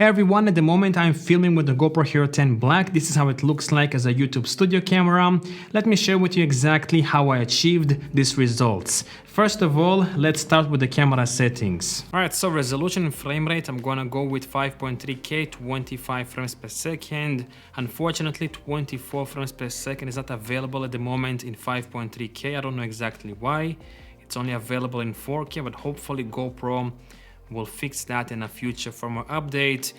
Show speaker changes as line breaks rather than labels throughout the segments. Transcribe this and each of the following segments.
Hey everyone, at the moment I'm filming with the GoPro HERO10 Black. This is how it looks like as a YouTube studio camera. Let me share with you exactly how I achieved these results. First of all, let's start with the camera settings. Alright, so resolution and frame rate, I'm gonna go with 5.3K, 25 frames per second. Unfortunately, 24 frames per second is not available at the moment in 5.3K. I don't know exactly why. It's only available in 4K, but hopefully GoPro will fix that in a future firmware update.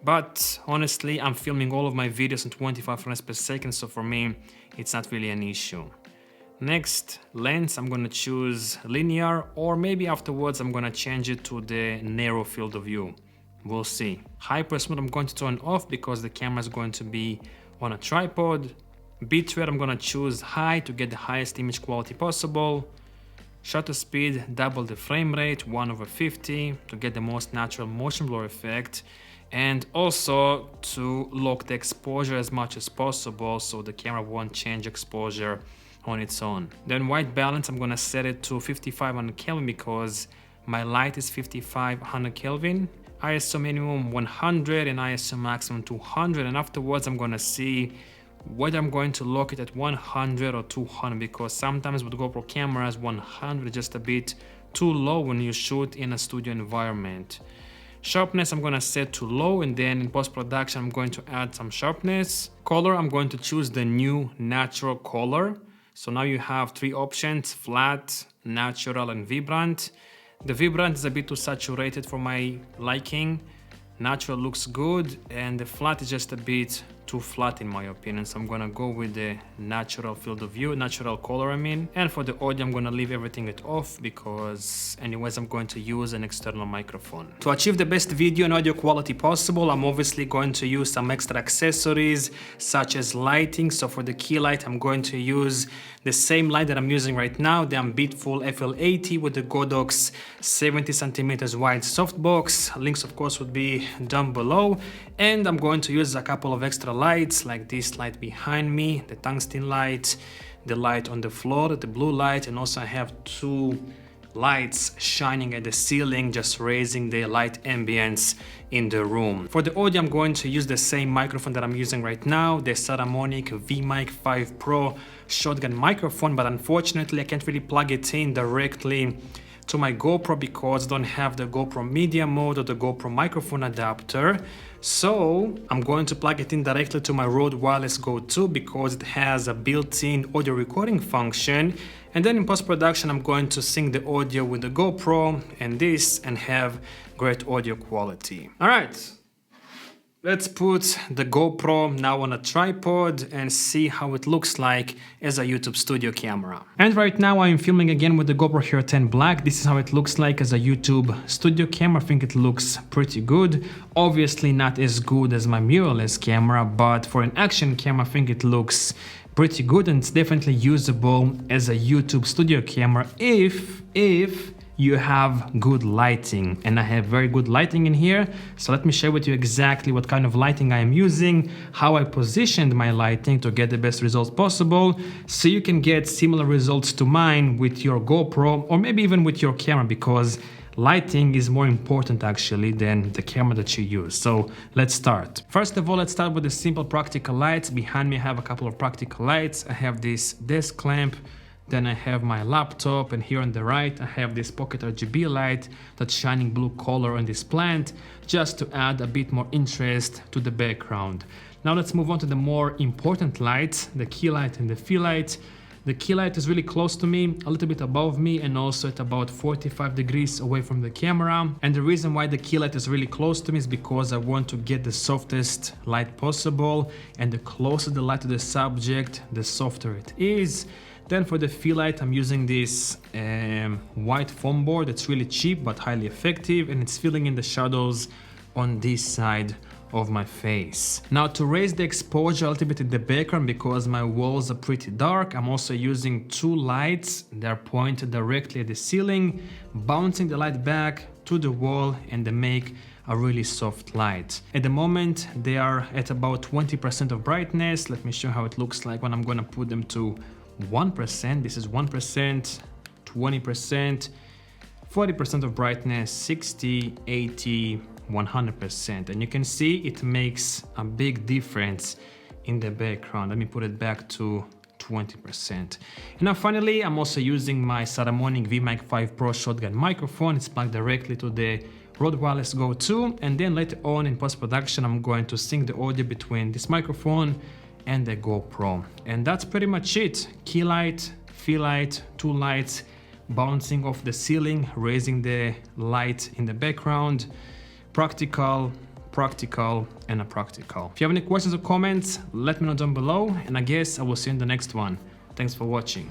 But honestly, I'm filming all of my videos in 25 frames per second, so for me, it's not really an issue. Next, lens, I'm gonna choose linear, or maybe afterwards I'm gonna change it to the narrow field of view. We'll see. Hyper mode I'm going to turn off because the camera is going to be on a tripod. Bitrate I'm gonna choose high to get the highest image quality possible. Shutter speed, double the frame rate, 1/50 to get the most natural motion blur effect, and also to lock the exposure as much as possible so the camera won't change exposure on its own. Then white balance, I'm gonna set it to 5500 Kelvin because my light is 5500 Kelvin. ISO minimum 100 and ISO maximum 200, and afterwards I'm gonna see whether I'm going to lock it at 100 or 200, because sometimes with GoPro cameras 100 is just a bit too low when you shoot in a studio environment. Sharpness I'm gonna set to low, and then in post-production I'm going to add some sharpness. Color I'm going to choose the new natural color. So now you have three options: flat, natural and vibrant. The vibrant is a bit too saturated for my liking. Natural looks good, and the flat is just a bit too flat in my opinion, so I'm gonna go with the natural field of view, natural color I mean. And for the audio I'm gonna leave everything off because anyways I'm going to use an external microphone. To achieve the best video and audio quality possible, I'm obviously going to use some extra accessories such as lighting. So for the key light I'm going to use the same light that I'm using right now, the Ambitful FL80 with the Godox 70cm wide softbox. Links of course would be down below. And I'm going to use a couple of extra lights like this light behind me, the tungsten light, the light on the floor, the blue light, and also I have two lights shining at the ceiling, just raising the light ambience in the room. For the audio I'm going to use the same microphone that I'm using right now, the Saramonic VMic 5 Pro shotgun microphone, but unfortunately I can't really plug it in directly to my GoPro because I don't have the GoPro media mode or the GoPro microphone adapter. So I'm going to plug it in directly to my Rode Wireless Go 2 because it has a built-in audio recording function. And then in post-production I'm going to sync the audio with the GoPro and have great audio quality. All right. Let's put the GoPro now on a tripod and see how it looks like as a YouTube studio camera. And right now I'm filming again with the GoPro HERO10 Black. This is how it looks like as a YouTube studio camera. I think it looks pretty good. Obviously not as good as my mirrorless camera, but for an action camera I think it looks pretty good, and it's definitely usable as a YouTube studio camera if you have good lighting, and I have very good lighting in here. So let me share with you exactly what kind of lighting I am using, how I positioned my lighting to get the best results possible, so you can get similar results to mine with your GoPro or maybe even with your camera, because lighting is more important actually than the camera that you use. So let's start. First of all, let's start with the simple practical lights. Behind me I have a couple of practical lights. I have this desk lamp, then I have my laptop, and here on the right I have this pocket RGB light that's shining blue color on this plant, just to add a bit more interest to the background. Now let's move on to the more important lights, the key light and the fill light. The key light is really close to me, a little bit above me, and also at about 45 degrees away from the camera. And the reason why the key light is really close to me is because I want to get the softest light possible, and the closer the light to the subject, the softer it is. Then for the fill light I'm using this white foam board. It's really cheap but highly effective, and it's filling in the shadows on this side of my face. Now to raise the exposure a little bit in the background, because my walls are pretty dark, I'm also using two lights. They're pointed directly at the ceiling, bouncing the light back to the wall, and they make a really soft light. At the moment they are at about 20% of brightness. Let me show how it looks like when I'm gonna put them to 1%. This is 1%, 20%, 40% of brightness, 60, 80, 100%. And you can see it makes a big difference in the background. Let me put it back to 20%. And now finally, I'm also using my Saramonic VMic 5 Pro shotgun microphone. It's plugged directly to the Rode Wireless Go 2, and then later on in post-production I'm going to sync the audio between this microphone and the GoPro. And that's pretty much it. Key light, fill light, two lights bouncing off the ceiling, raising the light in the background. Practical, and a practical. If you have any questions or comments, let me know down below, and I guess I will see you in the next one. Thanks for watching.